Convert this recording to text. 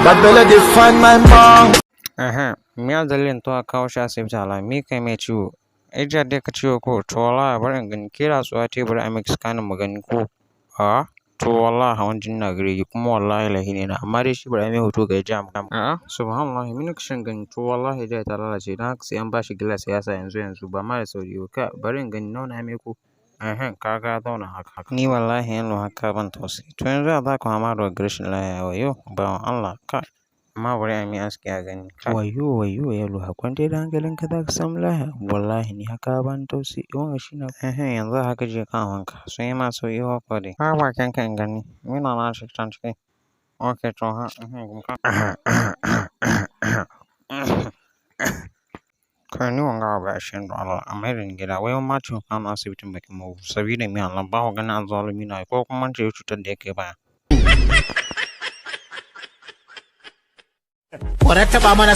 That belly they find my mom. Me dalilin to a kawo shi asibiti ala me kai mai ciwo. Ija dai ka ciwo ko to wallahi bari in gani kira su a tebur a mix scanning mu gani ko. To wallahi hawan jini na gare ki kuma wallahi lahi ne na amma dai shi bari mai hoto ga jam. Subhanallah mini kishin gani to wallahi dai ta lalace dan haka sai an bashi gilas ya sa yanzu ba ma da sauri ba bari in gani nawa na mai ko. Kaga zauna haka. Ni wallahi yanzu haka ban tausayi. To yanzu ya za ku hama da rashin lahiya wayo bawan Allah ka. Amma bari a mi aski a gani. Wayo yalo hakon dai da hankalin ka za ka samu lahiya. Wallahi ni haka ban tausayi. Wanga shi na. Yanzu haka je kan wanka. Sun yi ma sauyi wa ko dai. Ba bakin ka in gani. Mina na shi can ciki. Okay to ha. Kai ni wanga ba shi da Allah amma irin gida wai ma ciwo kan asibitin bakin mu sabida mi Allah ba wa ganin azalumi na ko kuma ce cutar da yake baya. Ku rattaba mana